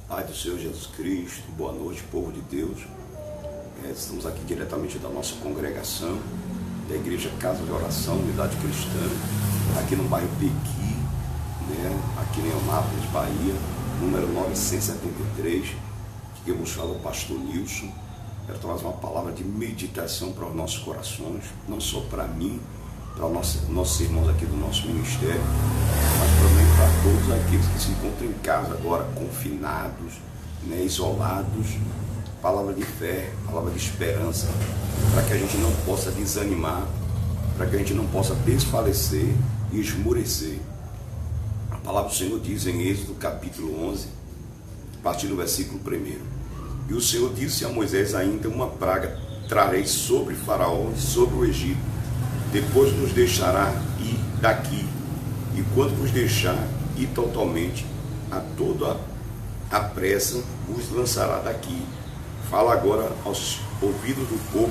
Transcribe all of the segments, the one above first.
Pai do Senhor Jesus Cristo, boa noite, povo de Deus. Estamos aqui diretamente da nossa congregação, da Igreja Casa de Oração, Unidade Cristã, aqui no bairro Pequi, aqui em Eunápolis, Bahia, número 973, que eu vos falo o pastor Nilson. Quero trazer uma palavra de meditação para os nossos corações, não só para mim, para nossos irmãos aqui do nosso ministério, mas também para todos aqueles que se encontram em casa agora, confinados, isolados. Palavra de fé, palavra de esperança, para que a gente não possa desanimar, para que a gente não possa desfalecer e esmorecer. A palavra do Senhor diz em Êxodo capítulo 11, a partir do versículo 1. E o Senhor disse a Moisés: ainda uma praga trarei sobre Faraó e sobre o Egito, depois nos deixará ir daqui, e quando vos deixar ir totalmente, a toda a pressa vos lançará daqui. Fala agora aos ouvidos do povo,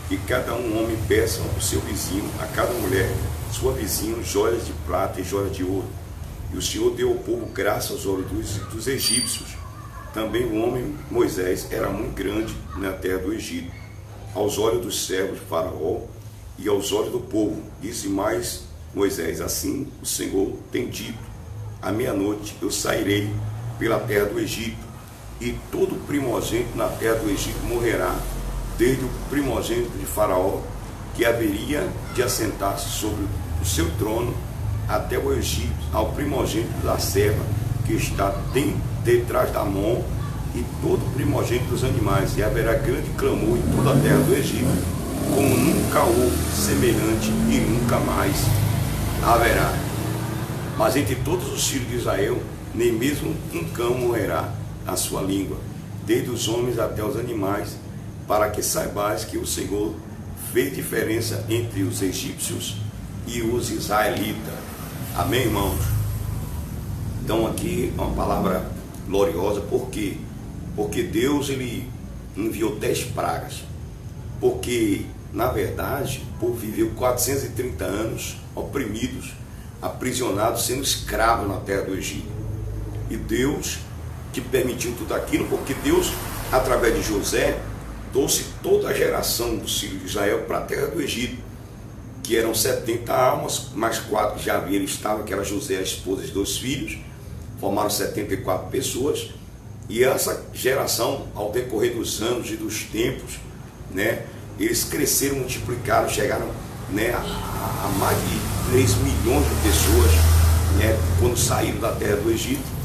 que cada homem peça ao seu vizinho, a cada mulher, sua vizinha, joias de prata e joias de ouro. E o Senhor deu ao povo graça aos olhos dos egípcios. Também o homem Moisés era muito grande na terra do Egito, aos olhos dos servos de Faraó e aos olhos do povo. Disse mais Moisés: assim o Senhor tem dito: à meia-noite eu sairei pela terra do Egito, e todo primogênito na terra do Egito morrerá, desde o primogênito de Faraó, que haveria de assentar-se sobre o seu trono, até o Egito, ao primogênito da serva que está detrás da mão, e todo primogênito dos animais. E haverá grande clamor em toda a terra do Egito, como nunca houve semelhante e nunca mais haverá. Mas entre todos os filhos de Israel, nem mesmo um cão morrerá a sua língua, desde os homens até os animais, para que saibais que o Senhor fez diferença entre os egípcios e os israelitas. Amém, irmãos? Então aqui é uma palavra gloriosa. Por quê? Porque Deus ele enviou 10 pragas, porque na verdade o povo viveu 430 anos oprimidos, aprisionados, sendo escravos na terra do Egito. E Deus que permitiu tudo aquilo, porque Deus, através de José, trouxe toda a geração dos filhos de Israel para a terra do Egito, que eram 70 almas, mais 4 que já haviam estado, que era José, a esposa e 2 filhos, formaram 74 pessoas. E essa geração, ao decorrer dos anos e dos tempos, eles cresceram, multiplicaram, chegaram a mais de 3 milhões de pessoas, quando saíram da terra do Egito.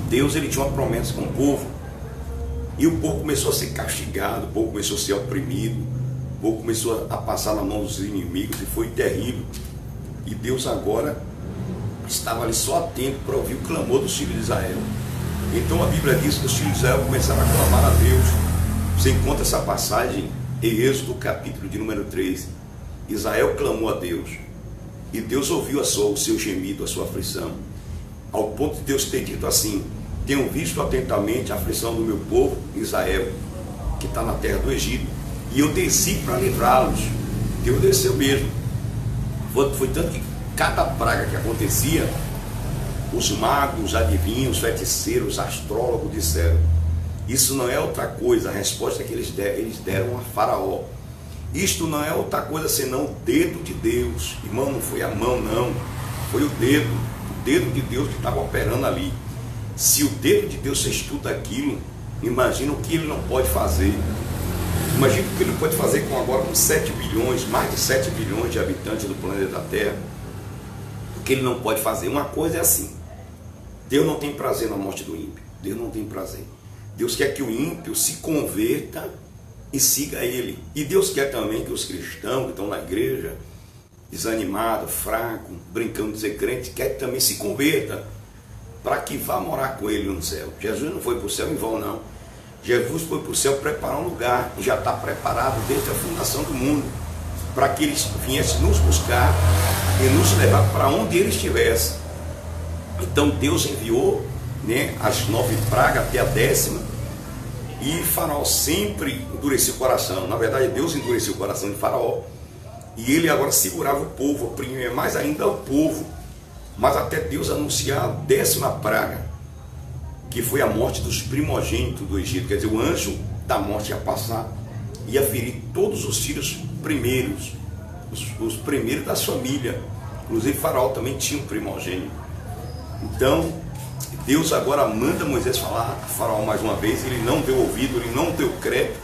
Deus ele tinha uma promessa com o povo, e o povo começou a ser castigado, o povo começou a ser oprimido, o povo começou a passar na mão dos inimigos, e foi terrível. E Deus agora estava ali só atento para ouvir o clamor dos filhos de Israel. Então a Bíblia diz que os filhos de Israel começaram a clamar a Deus. Você encontra essa passagem em Êxodo capítulo de número 3. Israel clamou a Deus, e Deus ouviu o seu gemido, a sua aflição, ao ponto de Deus ter dito assim: tenho visto atentamente a aflição do meu povo Israel, que está na terra do Egito, e eu desci para livrá-los. Deus desceu mesmo. Foi tanto que cada praga que acontecia, os magos, os adivinhos, os feiticeiros, os astrólogos disseram: isso não é outra coisa. A resposta que eles deram a Faraó: isto não é outra coisa senão o dedo de Deus. Irmão, não foi a mão, não, foi o dedo de Deus que estava operando ali. Se o dedo de Deus fez tudo aquilo, imagina o que ele não pode fazer. Imagina o que ele pode fazer com 7 bilhões, mais de 7 bilhões de habitantes do planeta Terra. O que ele não pode fazer. Uma coisa é assim: Deus não tem prazer na morte do ímpio. Deus não tem prazer. Deus quer que o ímpio se converta e siga ele. E Deus quer também que os cristãos que estão na igreja, desanimado, fraco, brincando de dizer crente, quer que também se converta, para que vá morar com ele no céu. Jesus não foi para o céu em vão, não. Jesus foi para o céu preparar um lugar, e já está preparado desde a fundação do mundo, para que ele viesse nos buscar e nos levar para onde ele estivesse. Então Deus enviou as 9 pragas até a 10ª, e Faraó sempre endureceu o coração. Na verdade, Deus endureceu o coração de Faraó, e ele agora segurava o povo, oprimia mais ainda o povo, mas até Deus anunciar a 10ª praga. que foi a morte dos primogênitos do Egito. Quer dizer, o anjo da morte ia passar, ia ferir todos os filhos primeiros, os primeiros das famílias. Inclusive Faraó também tinha um primogênito. Então Deus agora manda Moisés falar com Faraó mais uma vez. Ele não deu ouvido, ele não deu crédito.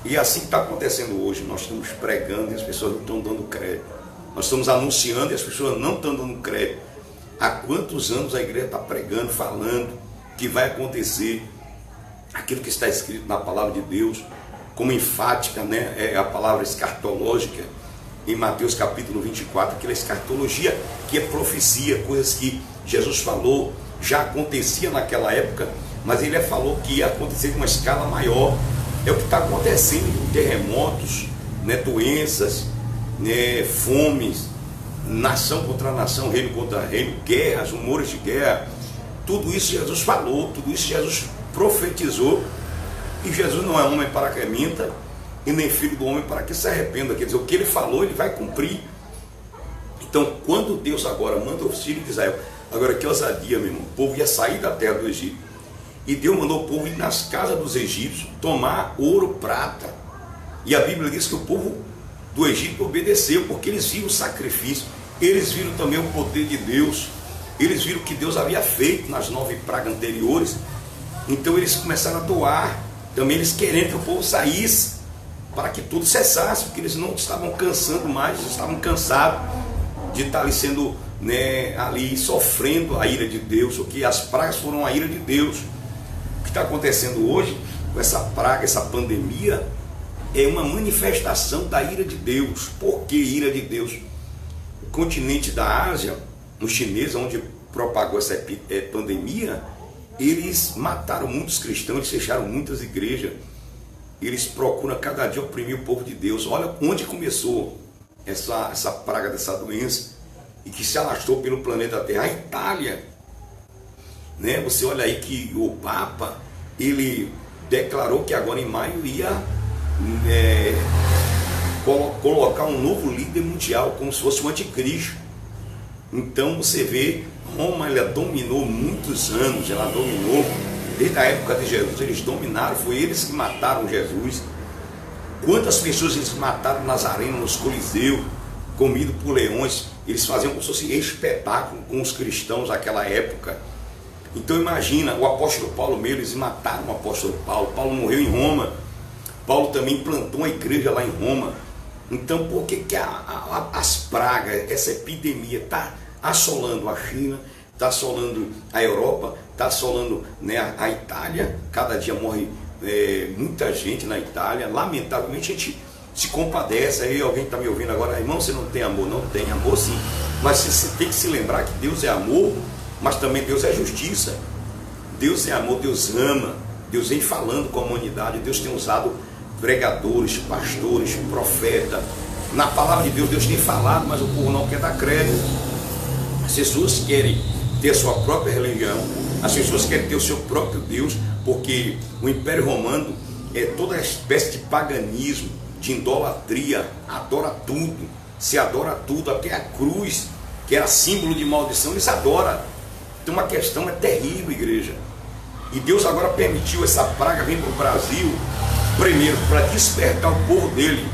E assim que está acontecendo hoje. Nós estamos pregando e as pessoas não estão dando crédito. Nós estamos anunciando e as pessoas não estão dando crédito. Há quantos anos a igreja está pregando, falando que vai acontecer aquilo que está escrito na palavra de Deus, como enfática, né? É a palavra escatológica em Mateus capítulo 24, aquela escatologia que é profecia, coisas que Jesus falou, já acontecia naquela época, mas ele falou que ia acontecer de uma escala maior. É o que está acontecendo: terremotos, né? Doenças, né? Fomes, nação contra nação, reino contra reino, guerras, rumores de guerra. Tudo isso Jesus falou, tudo isso Jesus profetizou. E Jesus não é homem para que minta, e nem filho do homem para que se arrependa. Quer dizer, o que ele falou, ele vai cumprir. Então, quando Deus agora manda os filhos de Israel, agora que ousadia, meu irmão, o povo ia sair da terra do Egito, e Deus mandou o povo ir nas casas dos egípcios, tomar ouro, prata. E a Bíblia diz que o povo do Egito obedeceu, porque eles viram o sacrifício, eles viram também o poder de Deus, eles viram o que Deus havia feito nas 9 pragas anteriores. Então eles começaram a doar, também eles querendo que o povo saísse, para que tudo cessasse, porque eles não estavam cansando mais, eles estavam cansados de estar ali sendo, né, ali sofrendo a ira de Deus, porque as pragas foram a ira de Deus. O que está acontecendo hoje com essa praga, essa pandemia, é uma manifestação da ira de Deus. Por que ira de Deus? O continente da Ásia, os chineses, onde propagou essa pandemia, eles mataram muitos cristãos, eles fecharam muitas igrejas, eles procuram cada dia oprimir o povo de Deus. Olha onde começou essa praga dessa doença e que se alastrou pelo planeta Terra. A Itália, né? Você olha aí que o Papa, ele declarou que agora em maio ia colocar um novo líder mundial, como se fosse o anticristo. Então você vê, Roma, ela dominou muitos anos, ela dominou desde a época de Jesus, eles dominaram, foi eles que mataram Jesus. Quantas pessoas eles mataram nas arenas, nos coliseus, comido por leões. Eles faziam como se fosse espetáculo com os cristãos naquela época. Então imagina, o apóstolo Paulo mesmo, eles mataram o apóstolo Paulo. Paulo morreu em Roma. Paulo também plantou uma igreja lá em Roma. Então por que as pragas, essa epidemia está assolando a China, está assolando a Europa, está assolando, né, a Itália? Cada dia morre muita gente na Itália. Lamentavelmente a gente se compadece. Aí alguém está me ouvindo agora: irmão, você não tem amor? Não tem amor, sim, mas você tem que se lembrar que Deus é amor, mas também Deus é justiça. Deus é amor, Deus ama, Deus vem falando com a humanidade. Deus tem usado pregadores, pastores, profetas. Na palavra de Deus, Deus tem falado, mas o povo não quer dar crédito. As pessoas querem ter a sua própria religião, as pessoas querem ter o seu próprio Deus, porque o Império Romano é toda espécie de paganismo, de idolatria, adora tudo, se adora tudo, até a cruz, que era símbolo de maldição, eles adoram. Então a questão é terrível, igreja. E Deus agora permitiu essa praga vir para o Brasil, primeiro para despertar o povo dele,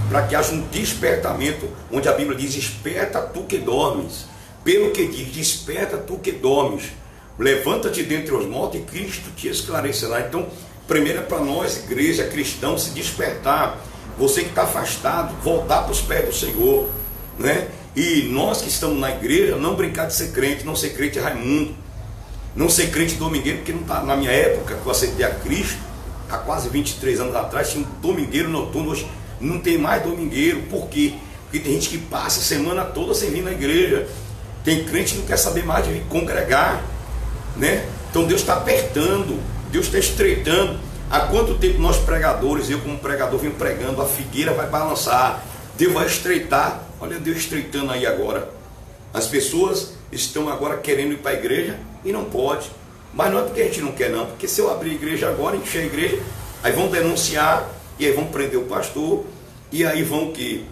para que haja um despertamento, onde a Bíblia diz: desperta tu que dormes. Pelo que diz: desperta tu que dormes, levanta-te dentre os mortos e Cristo te esclarecerá. Então, primeiro é para nós, igreja, cristãos, se despertar. Você que está afastado, voltar para os pés do Senhor, né? E nós que estamos na igreja, não brincar de ser crente, não ser crente Raimundo, não ser crente domingueiro, porque não tá, na minha época, que eu aceitei a Cristo, há quase 23 anos atrás, tinha um domingueiro noturno. Hoje não tem mais domingueiro. Por quê? Porque tem gente que passa a semana toda sem vir na igreja. Tem crente que não quer saber mais de vir congregar, né? Então Deus está apertando, Deus está estreitando. Há quanto tempo nós pregadores, eu como pregador venho pregando: a figueira vai balançar, Deus vai estreitar. Olha Deus estreitando aí agora. As pessoas estão agora querendo ir para a igreja e não pode. Mas não é porque a gente não quer, não, porque se eu abrir a igreja agora, encher a igreja, aí vão denunciar, e aí vão prender o pastor, e aí vão que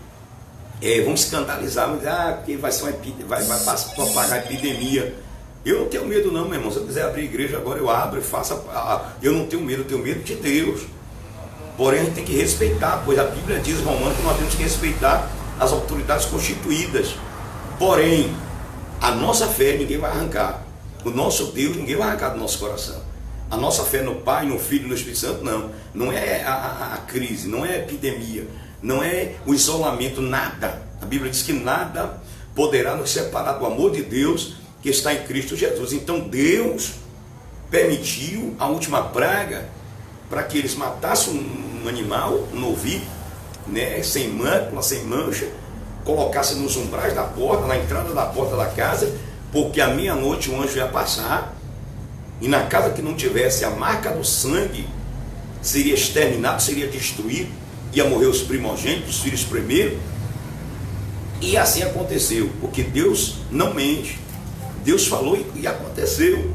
vão escandalizar, mas porque vai ser uma epidemia, vai propagar a epidemia. Eu não tenho medo não, meu irmão. Se eu quiser abrir igreja agora, eu abro e faço. Eu não tenho medo, eu tenho medo de Deus. Porém, a gente tem que respeitar, pois a Bíblia diz, Romano, que nós temos que respeitar as autoridades constituídas. Porém, a nossa fé ninguém vai arrancar. O nosso Deus ninguém vai arrancar do nosso coração. A nossa fé no Pai, no Filho e no Espírito Santo, não. Não é a crise, não é a epidemia, não é o isolamento, nada. A Bíblia diz que nada poderá nos separar do amor de Deus que está em Cristo Jesus. Então Deus permitiu a última praga para que eles matassem um animal, um novilho, né, sem mácula, sem mancha, colocassem nos umbrais da porta, na entrada da porta da casa, porque à meia-noite o anjo ia passar, e na casa que não tivesse a marca do sangue, seria exterminado, seria destruído, ia morrer os primogênitos, os filhos primeiro. E assim aconteceu, porque Deus não mente. Deus falou e aconteceu.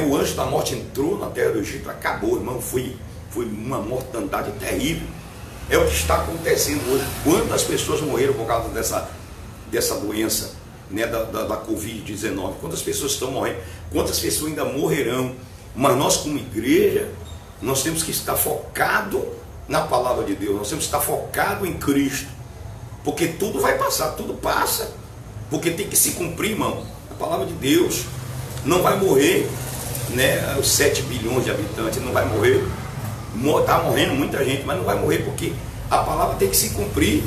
O anjo da morte entrou na terra do Egito, acabou, irmão, foi uma mortandade terrível. É o que está acontecendo hoje. Quantas pessoas morreram por causa dessa doença, né, da Covid-19? Quantas pessoas estão morrendo? Quantas pessoas ainda morrerão? Mas nós, como igreja, nós temos que estar focado na palavra de Deus. Nós temos que estar focado em Cristo. Porque tudo vai passar, tudo passa. Porque tem que se cumprir, irmão. A palavra de Deus não vai morrer, né? Os 7 bilhões de habitantes não vai morrer. Está morrendo muita gente, mas não vai morrer porque a palavra tem que se cumprir.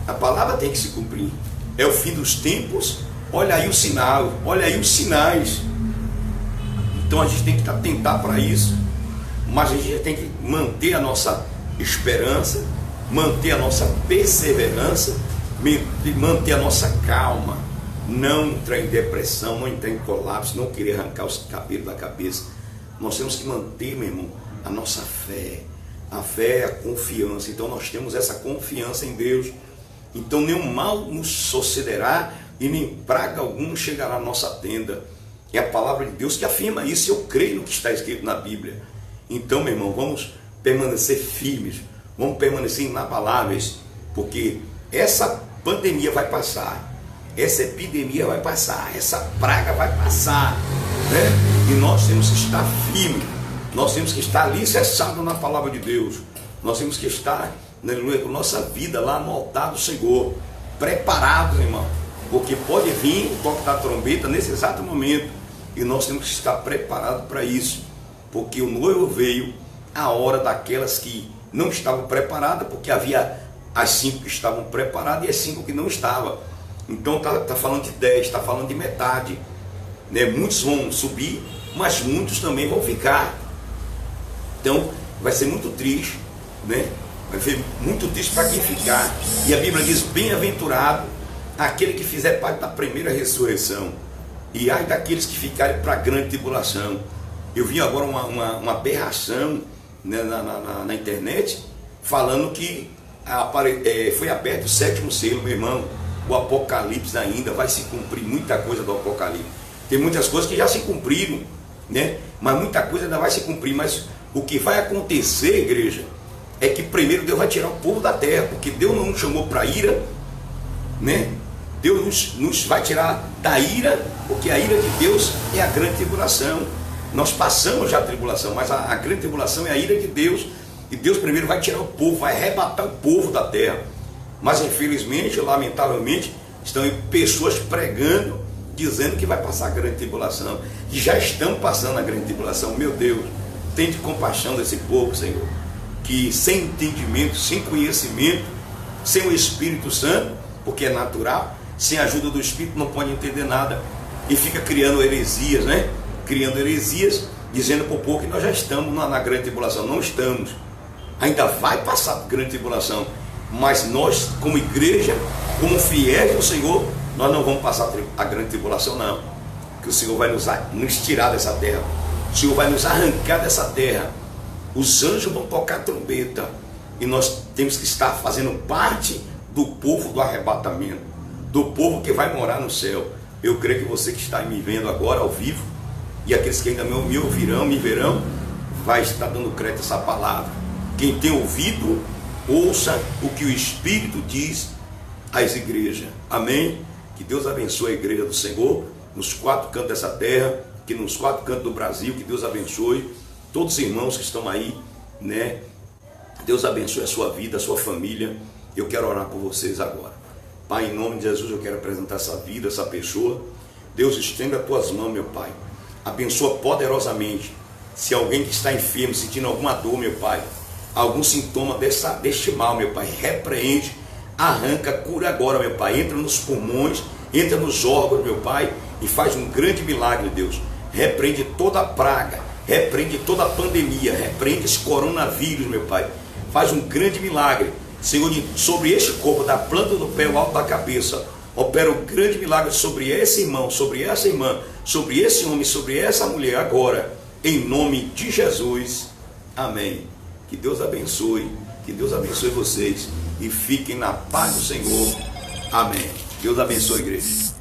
A palavra tem que se cumprir. É o fim dos tempos. Olha aí o sinal, olha aí os sinais. Então a gente tem que atentar para isso. Mas a gente tem que manter a nossa esperança, manter a nossa perseverança, manter a nossa calma, não entrar em depressão, não entrar em colapso, não querer arrancar os cabelos da cabeça. Nós temos que manter, meu irmão, a nossa fé. A fé é a confiança. Então nós temos essa confiança em Deus. Então nenhum mal nos sucederá e nem praga alguma chegará à nossa tenda. É a palavra de Deus que afirma isso. Eu creio no que está escrito na Bíblia. Então, meu irmão, vamos permanecer firmes, vamos permanecer inabaláveis, porque essa pandemia vai passar, essa epidemia vai passar, essa praga vai passar, né? E nós temos que estar firmes, nós temos que estar alicerçados na palavra de Deus, nós temos que estar, aleluia, com nossa vida lá no altar do Senhor, preparados, irmão, porque pode vir o toque da trombeta nesse exato momento, e nós temos que estar preparados para isso, porque o noivo veio a hora daquelas que não estavam preparadas, porque havia as 5 que estavam preparadas e as 5 que não estavam. Então está falando de 10, está falando de metade, né? Muitos vão subir, mas muitos também vão ficar. Então vai ser muito triste, né? Vai ser muito triste para quem ficar. E a Bíblia diz: bem-aventurado aquele que fizer parte da primeira ressurreição, e ai daqueles que ficarem para a grande tribulação. Eu vi agora uma aberração, né, na internet, falando que foi aberto o 7º selo, meu irmão. O Apocalipse ainda vai se cumprir, muita coisa do Apocalipse. Tem muitas coisas que já se cumpriram, né? Mas muita coisa ainda vai se cumprir. Mas o que vai acontecer, igreja, é que primeiro Deus vai tirar o povo da terra, porque Deus não nos chamou para ira, né? Deus nos vai tirar da ira, porque a ira de Deus é a grande tribulação. Nós passamos já a tribulação, mas a grande tribulação é a ira de Deus. E Deus primeiro vai tirar o povo, vai arrebatar o povo da terra. Mas infelizmente, lamentavelmente, estão aí pessoas pregando, dizendo que vai passar a grande tribulação. E já estão passando a grande tribulação. Meu Deus, tem de compaixão desse povo, Senhor, que sem entendimento, sem conhecimento, sem o Espírito Santo, porque é natural, sem a ajuda do Espírito não pode entender nada. E fica criando heresias, né? Criando heresias, dizendo para o povo que nós já estamos na grande tribulação. Não estamos. Ainda vai passar a grande tribulação. Mas nós, como igreja, como fiéis do Senhor, nós não vamos passar a grande tribulação, não. Que o Senhor vai nos tirar dessa terra. O Senhor vai nos arrancar dessa terra. Os anjos vão tocar a trombeta. E nós temos que estar fazendo parte do povo do arrebatamento. Do povo que vai morar no céu. Eu creio que você que está me vendo agora ao vivo, e aqueles que ainda me ouvirão, me verão, vai estar dando crédito a essa palavra. Quem tem ouvido, ouça o que o Espírito diz às igrejas. Amém? Que Deus abençoe a igreja do Senhor nos 4 cantos dessa terra, que nos 4 cantos do Brasil, que Deus abençoe todos os irmãos que estão aí, né? Deus abençoe a sua vida, a sua família. Eu quero orar por vocês agora. Pai, em nome de Jesus, eu quero apresentar essa vida, essa pessoa. Deus, estenda as tuas mãos, meu Pai. Abençoa poderosamente. Se alguém que está enfermo, sentindo alguma dor, meu Pai, algum sintoma deste mal, meu Pai, repreende, arranca, cura agora, meu Pai. Entra nos pulmões, entra nos órgãos, meu Pai, e faz um grande milagre, Deus. Repreende toda a praga, repreende toda a pandemia, repreende esse coronavírus, meu Pai. Faz um grande milagre, Senhor, sobre este corpo, da planta do pé ao alto da cabeça. Opera um grande milagre sobre esse irmão, sobre essa irmã, sobre esse homem, sobre essa mulher agora, em nome de Jesus. Amém. Que Deus abençoe vocês e fiquem na paz do Senhor. Amém. Deus abençoe, igreja.